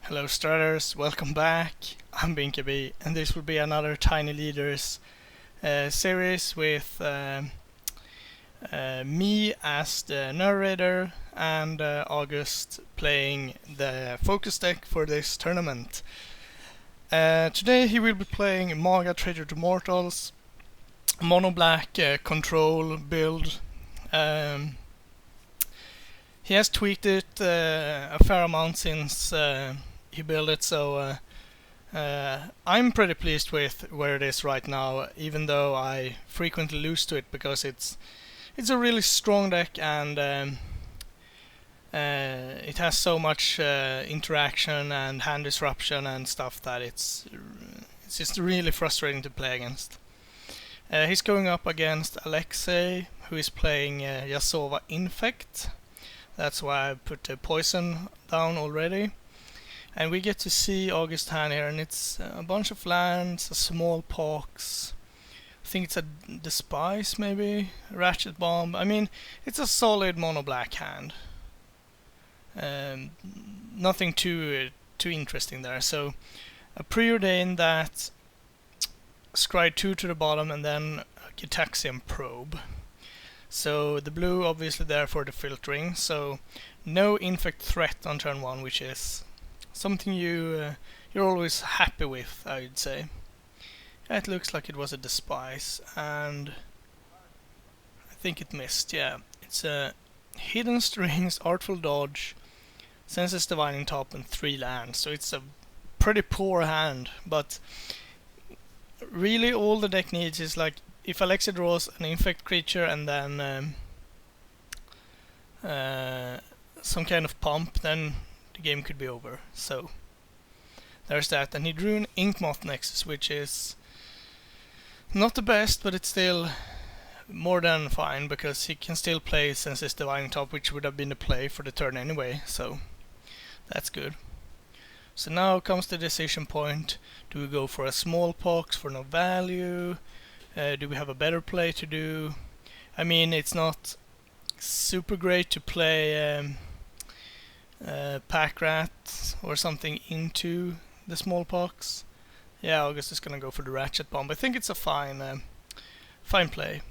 Hello Straters, welcome back. I'm BinkaB, and this will be another Tiny Leaders series with me as the narrator and August playing the focus deck for this tournament. Today he will be playing Maga Traitor to Mortals, mono black control build. He has tweaked it a fair amount since he built it, so I'm pretty pleased with where it is right now, even though I frequently lose to it because it's a really strong deck and it has so much interaction and hand disruption and stuff that it's just really frustrating to play against. He's going up against Alexei, who is playing Yasova Infect. That's why I put the poison down already. And we get to see August hand here, and it's a bunch of lands, a smallpox. I think it's a despise, maybe ratchet bomb. I mean, it's a solid mono black hand. Nothing too interesting there. So a preordain that, scry 2 to the bottom, and then a Gitaxian Probe. So the blue obviously there for the filtering. So no infect threat on turn 1, which is something you're always happy with, I would say. It looks like it was a despise, and I think it missed. Yeah, it's a hidden strings, artful dodge, senses divining top, and 3 lands. So it's a pretty poor hand, but really all the deck needs is like if Alexei draws an infect creature and then some kind of pump, then the game could be over. So there's that. And he drew an Inkmoth Nexus, which is not the best, but it's still more than fine because he can still play Senses Divining Top, which would have been the play for the turn anyway. So that's good. So now comes the decision point. Do we go for a smallpox for no value? Do we have a better play to do? I mean, it's not super great to play Pack Rat or something into the smallpox. Yeah, August is gonna go for the Ratchet Bomb. I think it's a fine play.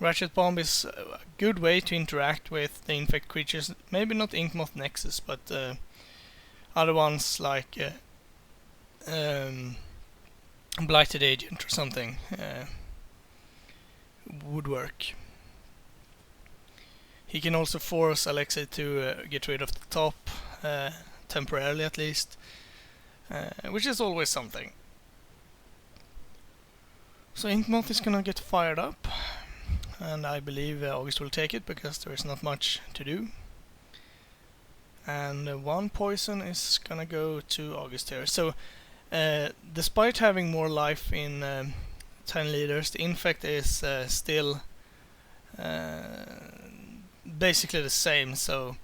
Ratchet Bomb is a good way to interact with the infect creatures. Maybe not Inkmoth Nexus, but other ones like Blighted Agent or something would work. He can also force Alexei to get rid of the top, temporarily at least, which is always something. So Inkmoth is gonna get fired up, and I believe August will take it because there is not much to do. And 1 poison is gonna go to August here. So despite having more life in 10 Leaders, the infect is still basically the same. So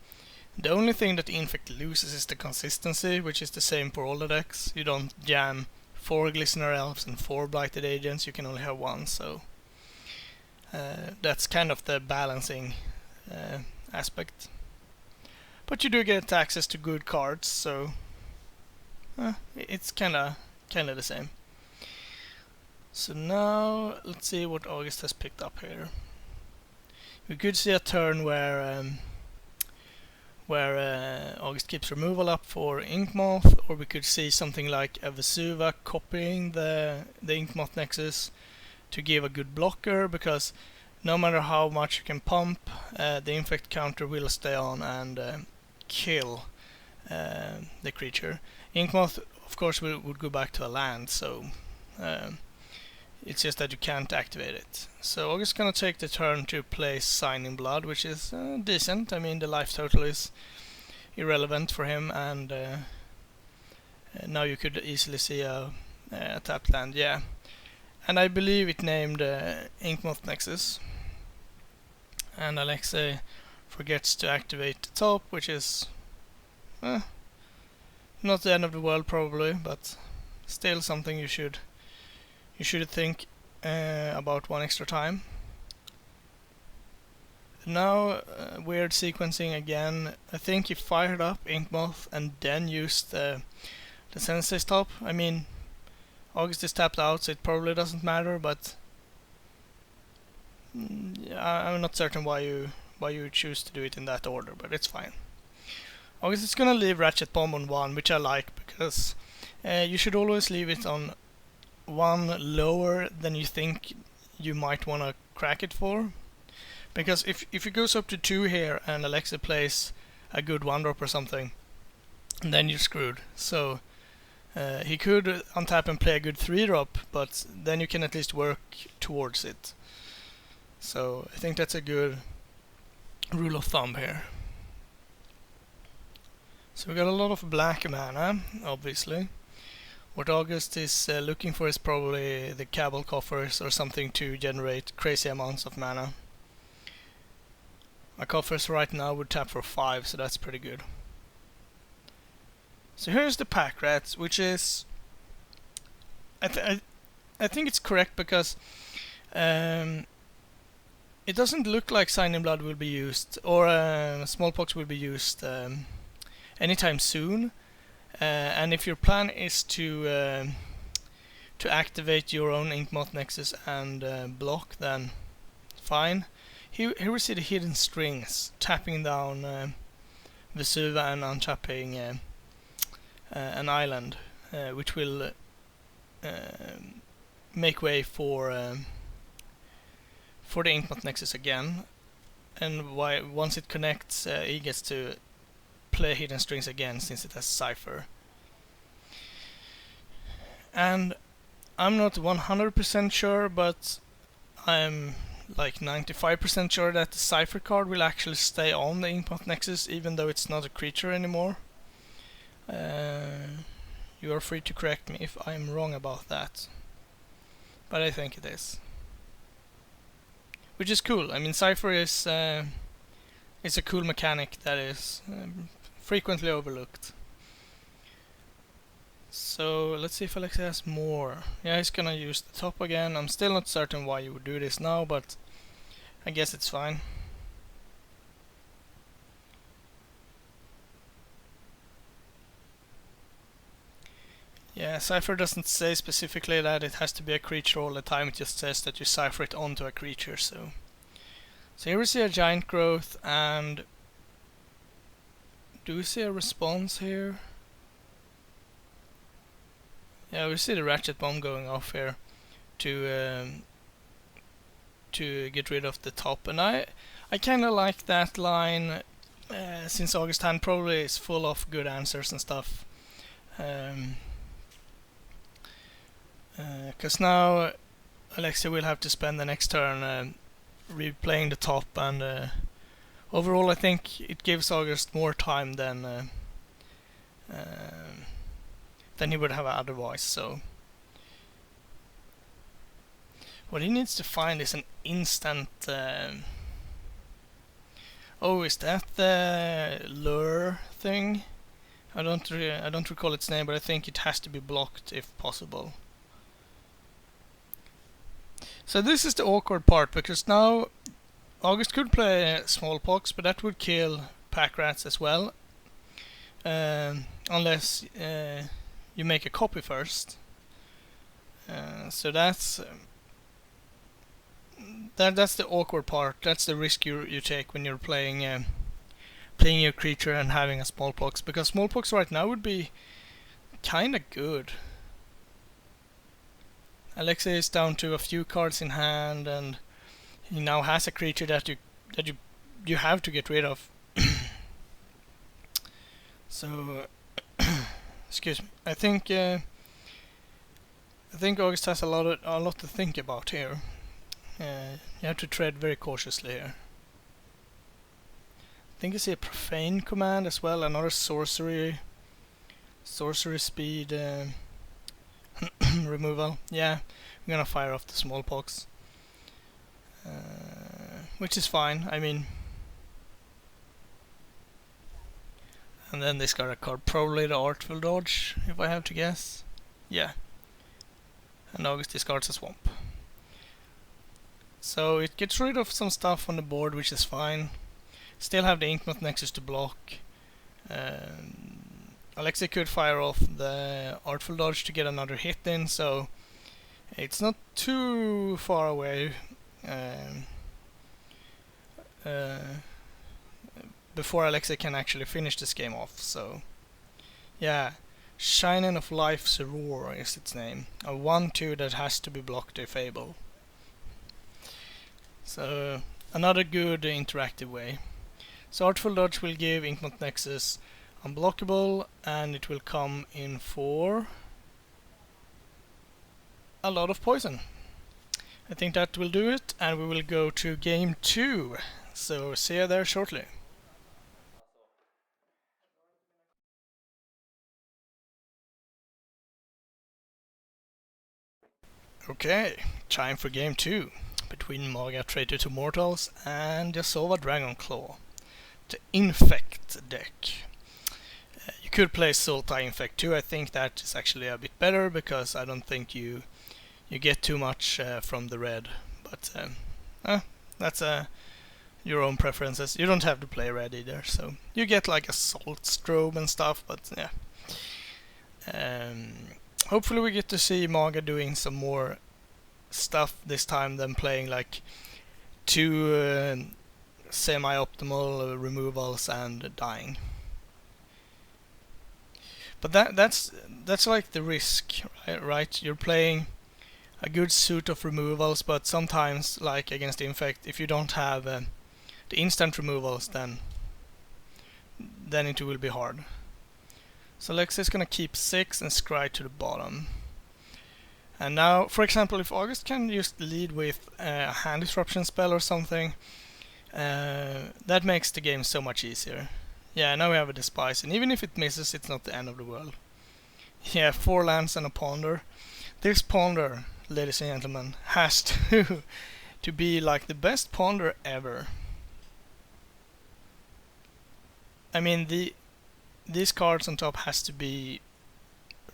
the only thing that the infect loses is the consistency, which is the same for all the decks. You don't jam 4 Glistener Elves and 4 Blighted Agents, you can only have 1. So that's kind of the balancing aspect. But you do get access to good cards, so it's kinda the same. So now let's see what August has picked up here. We could see a turn where August keeps removal up for Inkmoth, or we could see something like a Vesuva copying the Inkmoth Nexus to give a good blocker, because no matter how much you can pump, the infect counter will stay on and kill the creature. Inkmoth, of course, would go back to a land, so it's just that you can't activate it. So August is gonna take the turn to play Sign in Blood, which is decent. I mean, the life total is irrelevant for him, and now you could easily see a tapped land, yeah. And I believe it named Inkmoth Nexus. And Alexei forgets to activate the top, which is not the end of the world probably, but still something you should think about one extra time. now, weird sequencing again. I think he fired up Inkmoth and then used the Sensei stop. I mean, August is tapped out, so it probably doesn't matter, but I'm not certain why you choose to do it in that order, but it's fine. August is gonna leave Ratchet Bomb on 1, which I like, because you should always leave it on 1 lower than you think you might want to crack it for. Because if it goes up to 2 here and Alexa plays a good 1-drop or something, then you're screwed. So he could untap and play a good 3-drop, but then you can at least work towards it. So I think that's a good rule of thumb here. So we got a lot of black mana, obviously. What August is looking for is probably the Cabal Coffers or something to generate crazy amounts of mana. My Coffers right now would tap for 5, so that's pretty good. So here's the Pack Rats, which is... I think it's correct because it doesn't look like Sign in Blood will be used, or Smallpox will be used anytime soon. And if your plan is to activate your own Inkmoth Nexus and block, then fine. Here we see the hidden strings, tapping down Vesuva and untapping an island, which will make way for the Inkmoth Nexus again. And once it connects, he gets to play hidden strings again, since it has Cipher. And I'm not 100% sure, but I'm like 95% sure that the Cipher card will actually stay on the Inkmoth Nexus, even though it's not a creature anymore. You are free to correct me if I'm wrong about that, but I think it is. Which is cool. I mean, Cipher is a cool mechanic that is frequently overlooked. So let's see if Alexa has more. Yeah, he's gonna use the top again. I'm still not certain why you would do this now, but I guess it's fine. Yeah, Cipher doesn't say specifically that it has to be a creature all the time, it just says that you cipher it onto a creature, so here we see a Giant Growth, and do we see a response here? Yeah, we see the Ratchet Bomb going off here to get rid of the top, and I kinda like that line, since August hand probably is full of good answers and stuff. Because now Alexa will have to spend the next turn replaying the top, and overall I think it gives August more time than he would have otherwise. So what he needs to find is an instant. Oh, is that the lure thing? I don't recall its name, but I think it has to be blocked if possible. So this is the awkward part, because now August could play Smallpox, but that would kill Pack Rats as well, unless you make a copy first. So that's the awkward part. That's the risk you take when you're playing your creature and having a Smallpox, because Smallpox right now would be kinda good. Alexa is down to a few cards in hand, and he now has a creature that you have to get rid of. So, excuse me. I think August has a lot to think about here. You have to tread very cautiously here. I think I see a Profane command as well, another sorcery speed. Removal. Yeah, I'm gonna fire off the Smallpox, which is fine. I mean, and then discard a card, probably the Artful Dodge, if I have to guess. Yeah, and August discards a Swamp. So it gets rid of some stuff on the board, which is fine. Still have the Inkmoth Nexus to block. Alexei could fire off the Artful Dodge to get another hit in, so it's not too far away before Alexei can actually finish this game off. So yeah, Shining of Life's Roar is its name. A 1/2 that has to be blocked if able. So another good interactive way. So Artful Dodge will give Inkmoth Nexus unblockable, and it will come in for a lot of poison. I think that will do it, and we will go to game 2. So see you there shortly. Okay, time for game 2 between Maga Traitor to Mortals and Yasova Dragonclaw, the Infect deck. You could play Sultai Infect too. I think that is actually a bit better because I don't think you get too much from the red. But that's your own preferences. You don't have to play red either, so you get like a Salt Strobe and stuff. But yeah, hopefully we get to see Maga doing some more stuff this time than playing like 2 semi-optimal removals and dying. But that's like the risk, right? You're playing a good suit of removals, but sometimes, like against Infect, if you don't have the instant removals, then it will be hard. So Lex is gonna keep 6 and scry to the bottom. And now, for example, if August can just lead with a hand disruption spell or something, that makes the game so much easier. Yeah, now we have a Despise, and even if it misses, it's not the end of the world. Yeah, 4 lands and a Ponder. This Ponder, ladies and gentlemen, has to be like the best Ponder ever. I mean, these cards on top has to be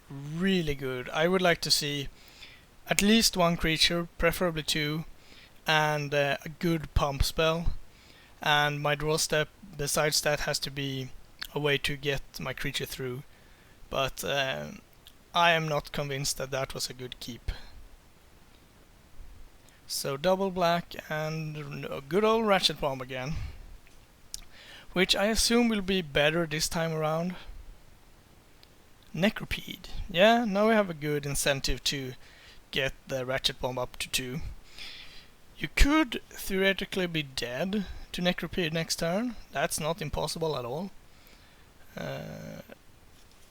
really good. I would like to see at least 1 creature, preferably 2, and a good pump spell. And my draw step besides that has to be a way to get my creature through. But I am not convinced that that was a good keep. So double black and a good old Ratchet Bomb again, which I assume will be better this time around. Necropede. Yeah, now we have a good incentive to get the Ratchet Bomb up to 2. You could theoretically be dead to Necropede next turn. That's not impossible at all.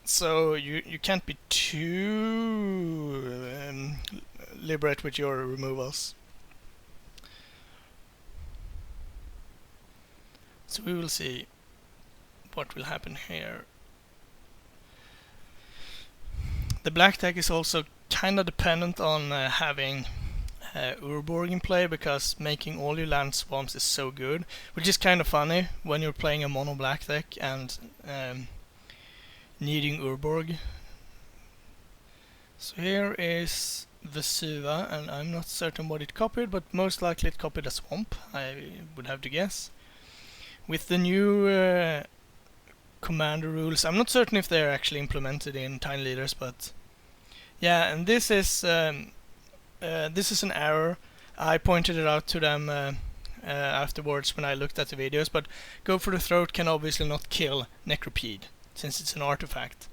So you can't be too liberate with your removals. So we will see what will happen here. The black deck is also kind of dependent on having Urborg in play, because making all your land swamps is so good, which is kind of funny when you're playing a mono black deck and needing Urborg. So here is Vesuva, and I'm not certain what it copied, but most likely it copied a swamp, I would have to guess. With the new commander rules, I'm not certain if they're actually implemented in Tiny Leaders, but yeah, and this is an error. I pointed it out to them afterwards when I looked at the videos, but Go for the Throat can obviously not kill Necropede, since it's an artifact.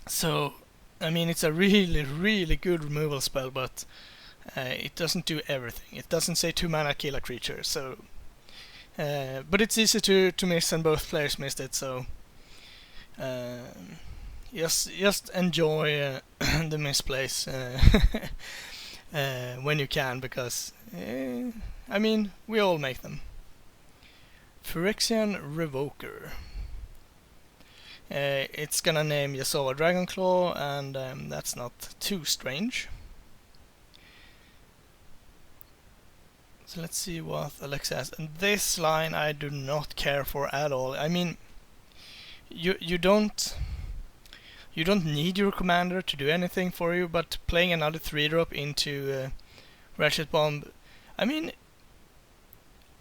So, I mean, it's a really, really good removal spell, but it doesn't do everything. It doesn't say 2 mana kill a creature, so... but it's easy to miss, and both players missed it, so... just enjoy the misplays when you can, because I mean, we all make them. Phyrexian Revoker. It's gonna name Yasova Dragonclaw, and that's not too strange. So let's see what Alexa has. And this line I do not care for at all. I mean, you don't need your commander to do anything for you, but playing another 3-drop into Ratchet Bomb. I mean,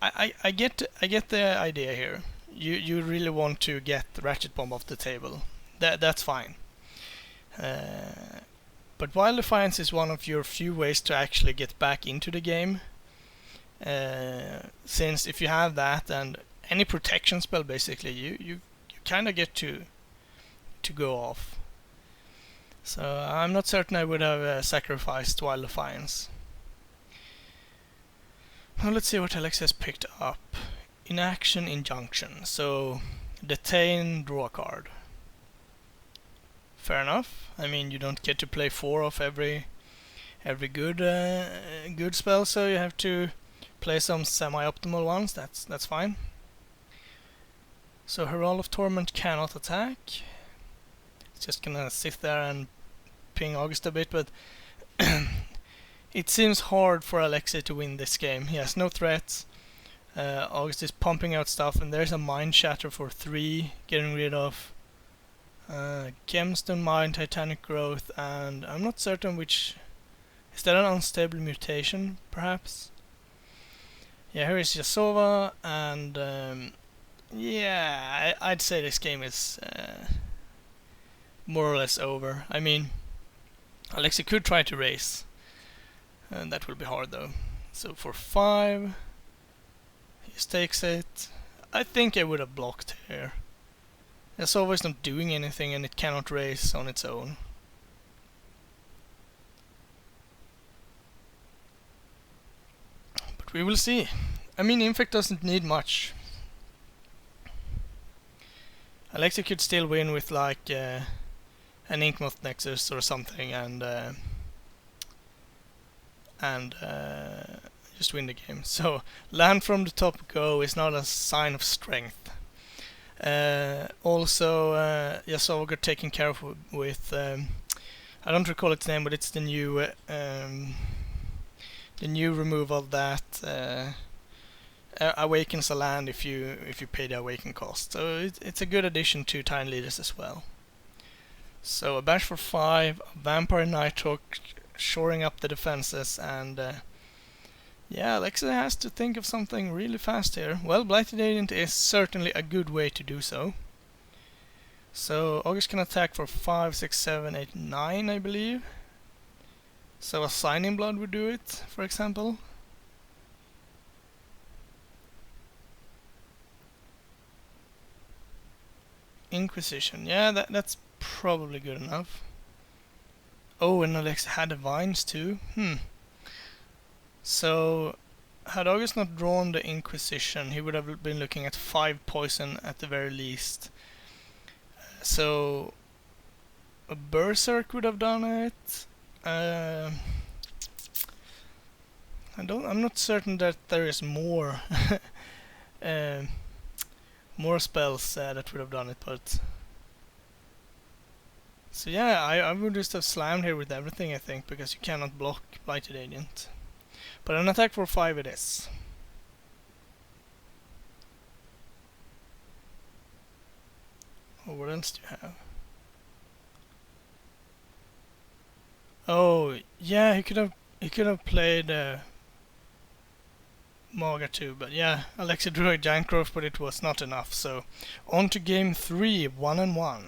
I get the idea here. You really want to get the Ratchet Bomb off the table. That's fine. But Wild Defiance is one of your few ways to actually get back into the game. Since if you have that and any protection spell, basically, you kind of get to go off. So I'm not certain I would have sacrificed Wild Defiance. Now let's see what Alex has picked up. Inaction Injunction. So detain, draw a card. Fair enough. I mean, you don't get to play 4 of every good spell, so you have to play some semi-optimal ones. That's fine. So Herald of Torment cannot attack. It's just gonna sit there and ping August a bit, but it seems hard for Alexei to win this game. He has no threats. August is pumping out stuff, and there's a Mind Shatter for 3, getting rid of Gemstone Mine, Titanic Growth, and I'm not certain which... Is that an unstable mutation, perhaps? Yeah, here is Yasova, and yeah, I'd say this game is more or less over. I mean, Alexei could try to race, and that will be hard though. So for 5, he stakes it. I think I would have blocked here. Yasova is not doing anything, and it cannot race on its own. But we will see. I mean, Infect doesn't need much. Alexei could still win with like an Inkmoth Nexus or something, and just win the game. So land from the top go is not a sign of strength. Also, Yasova got taken care of with I don't recall its name, but it's the new removal that awakens a land if you pay the awaken cost. So it's a good addition to Tiny Leaders as well. So a bash for 5, a Vampire Nighthawk shoring up the defenses, and yeah, Alexei has to think of something really fast here. Well, Blighted Agent is certainly a good way to do so. So August can attack for 5, 6, 7, 8, 9, I believe. So a Signing Blood would do it, for example. Inquisition, yeah, that's probably good enough. Oh, and Alexei had the Vines too. So, had August not drawn the Inquisition, he would have been looking at 5 poison at the very least. So, a Berserk would have done it. I'm not certain that there is more more spells that would have done it, but so yeah, I would just have slammed here with everything, I think, because you cannot block Blighted Agent. But an attack for 5 it is. Oh, what else do you have? Oh, yeah, he could have played Maga too, but yeah, Alexei drew a Giant Growth, but it was not enough. So on to game 3, 1-1.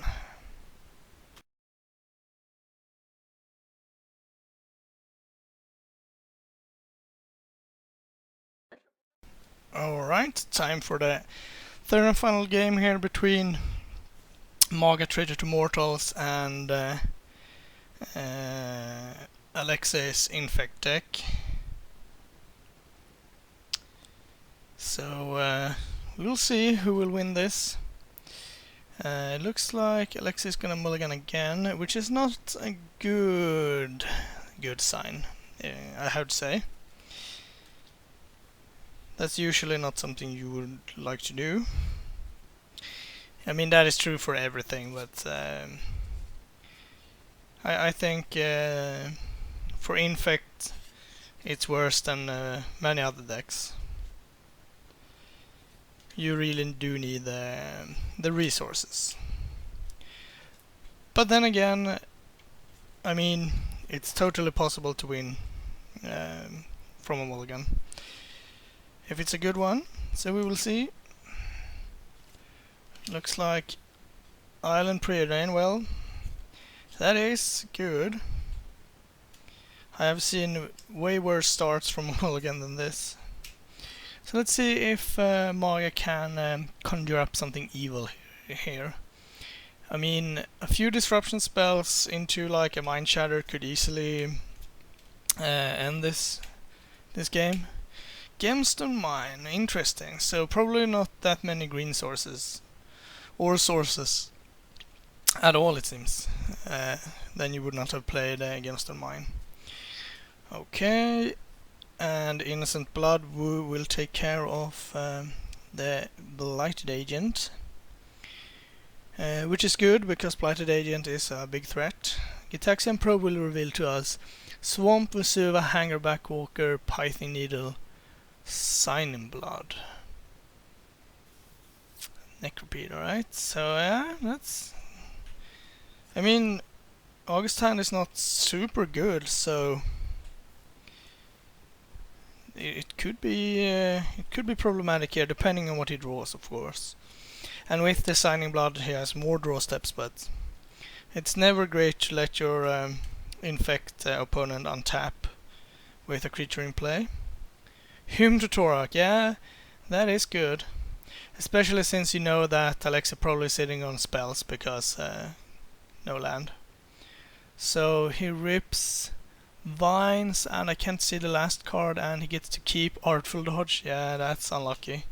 Alright, time for the third and final game here between Maga Traitor to Mortals and Alexei's Infect deck. So we'll see who will win this. It looks like Alexei is gonna mulligan again, which is not a good sign, I have to say. That's usually not something you would like to do. I mean, that is true for everything, but I think for Infect it's worse than many other decks. You really do need the resources. But then again, I mean, it's totally possible to win from a mulligan. If it's a good one, so we will see. Looks like Island Preordain. Well, that is good. I have seen way worse starts from a mulligan than this. So let's see if Maga can conjure up something evil here. I mean, a few disruption spells into like a Mind Shatter could easily end this game. Gemstone Mine, interesting. So probably not that many green sources. Or sources at all, it seems. Then you would not have played Gemstone Mine. Okay, and Innocent Blood will take care of the Blighted Agent. Which is good, because Blighted Agent is a big threat. Gitaxian Probe will reveal to us Swamp, Vesuva, Hangerback Walker, Python Needle, Sign Blood. Necropede, alright. So yeah, that's... I mean, Augustine is not super good, so... It could be problematic here, depending on what he draws, of course. And with the Signing Blood, he has more draw steps, but it's never great to let your infect opponent untap with a creature in play. Hume to Torak, yeah, that is good. Especially since you know that Alexa probably sitting on spells because no land. So he rips Vines, and I can't see the last card, and he gets to keep Artful Dodge. Yeah, that's unlucky.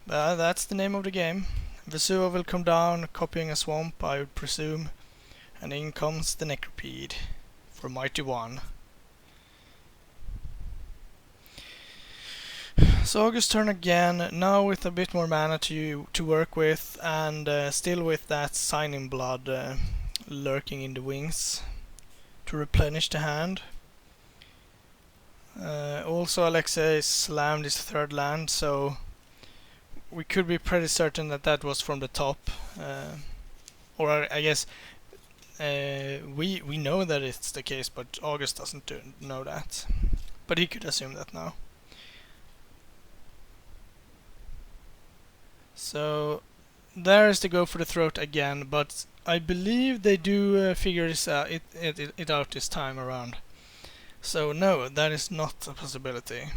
But that's the name of the game. Vesuva will come down, copying a swamp, I would presume. And in comes the Necropede for Mighty 1. So August turn again, now with a bit more mana to work with, and still with that Signing Blood lurking in the wings to replenish the hand. Also Alexa slammed his third land, so we could be pretty certain that that was from the top. Or I guess we know that it's the case, but August doesn't know that. But he could assume that now. So there is the Go for the Throat again, but I believe they do figure this it out this time around. So no, that is not a possibility.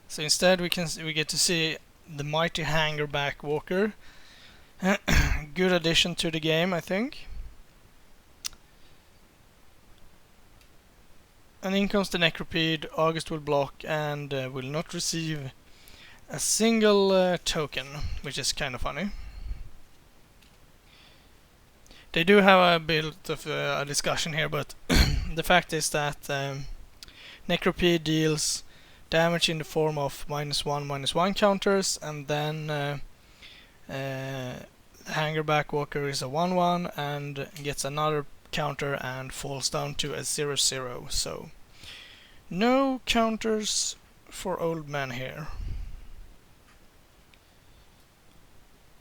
So instead we get to see the mighty Hangerback Walker. Good addition to the game, I think. And in comes the Necropede. August will block and will not receive a single token, which is kind of funny. They do have a bit of a discussion here, but the fact is that Necropede deals damage in the form of -1/-1 counters, and then Hangerback Walker is a 1/1 and gets another counter and falls down to a 0/0. So no counters for old man here.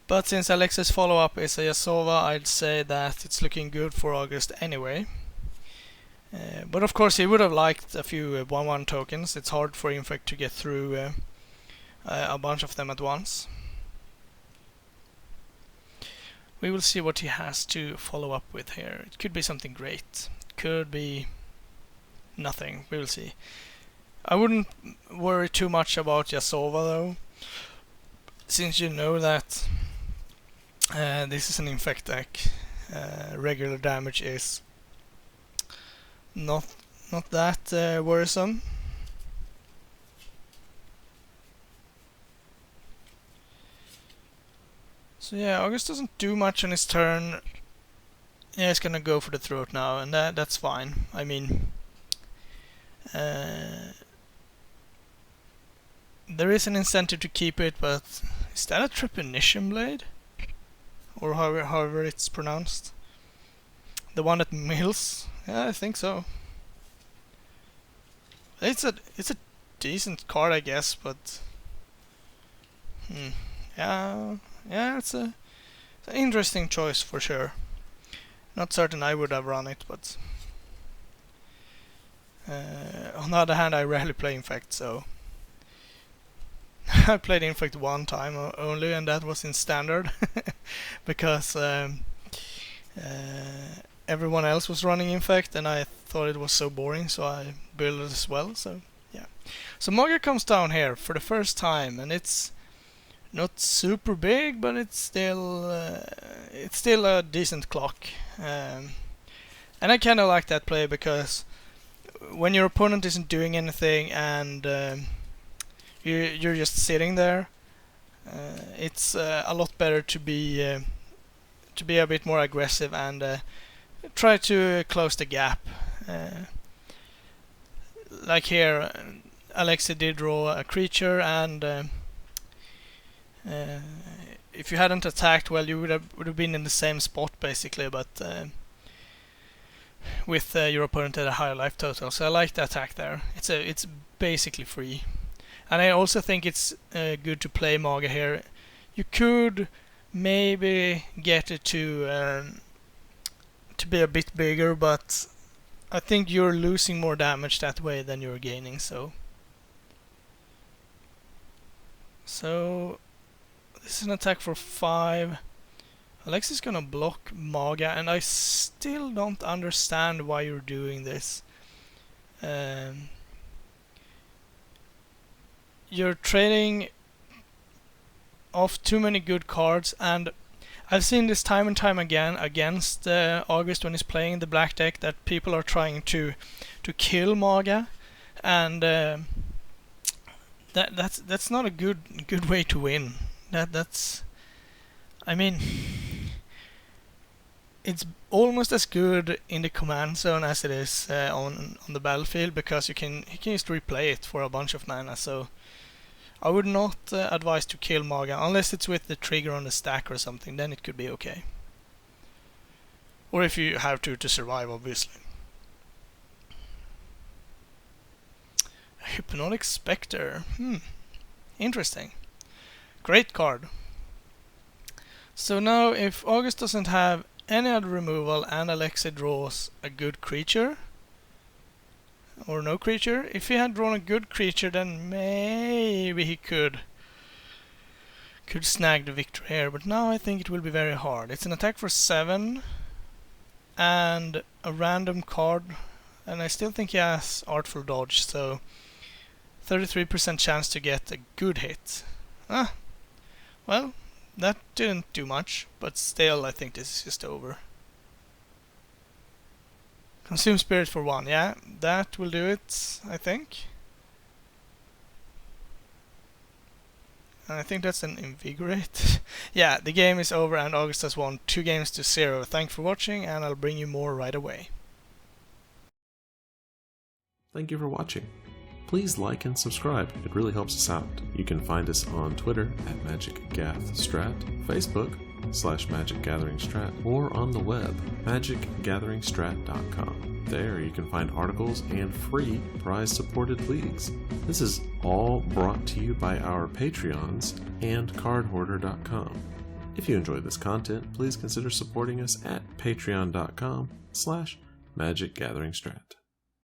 But since Alexa's follow-up is a Yasova, I'd say that it's looking good for August anyway. But of course he would have liked a few 1/1 tokens. It's hard for Infect to get through a bunch of them at once. We will see what he has to follow up with here. It could be something great. Could be nothing. We will see. I wouldn't worry too much about Yasova though, since you know that this is an Infect deck. Regular damage is not that worrisome. So yeah, August doesn't do much on his turn. Yeah, he's gonna go for the throat now, and that's fine. I mean, there is an incentive to keep it, but is that a Trepidation Blade? Or however it's pronounced? The one that mills? Yeah, I think so. It's a decent card, I guess, but yeah, it's an interesting choice for sure. Not certain I would have run it, but On the other hand, I rarely play Infect, so I played Infect one time only, and that was in Standard because everyone else was running Infect, and I thought it was so boring, so I built it as well. So yeah, so Maga comes down here for the first time, and it's not super big, but it's still a decent clock, and I kind of like that play because when your opponent isn't doing anything and you're just sitting there, it's a lot better to be a bit more aggressive and try to close the gap. Like here, Alexei did draw a creature, and if you hadn't attacked, well, you would have been in the same spot basically, but with your opponent at a higher life total. So I like the attack there. It's basically free, and I also think it's good to play Maga here. You could maybe get it to be a bit bigger, but I think you're losing more damage that way than you're gaining. So this is an attack for 5. Alexei's gonna block Maga, and I still don't understand why you're doing this. You're trading off too many good cards, and I've seen this time and time again against August when he's playing the black deck, that people are trying to kill Maga, and that's not a good way to win. I mean, it's almost as good in the command zone as it is on the battlefield, because you can just replay it for a bunch of mana. So I would not advise to kill Maga unless it's with the trigger on the stack or something. Then it could be okay, or if you have to survive, obviously. Hypnotic Spectre. Interesting. Great card. So now if August doesn't have any other removal and Alexei draws a good creature, or no creature, if he had drawn a good creature, then maybe he could snag the victory here, but now I think it will be very hard. It's an attack for 7 and a random card, and I still think he has Artful Dodge, so 33% chance to get a good hit. Well, that didn't do much, but still I think this is just over. Consume Spirit for 1, yeah, that will do it, I think. And I think that's an Invigorate. Yeah, the game is over and August has won 2-0. Thanks for watching, and I'll bring you more right away. Thank you for watching. Please like and subscribe, it really helps us out. You can find us on Twitter at MagicGathStrat, Facebook /MagicGatheringStrat, or on the web, magicgatheringstrat.com. There you can find articles and free prize-supported leagues. This is all brought to you by our Patreons and cardhoarder.com. If you enjoy this content, please consider supporting us at patreon.com /MagicGatheringStrat.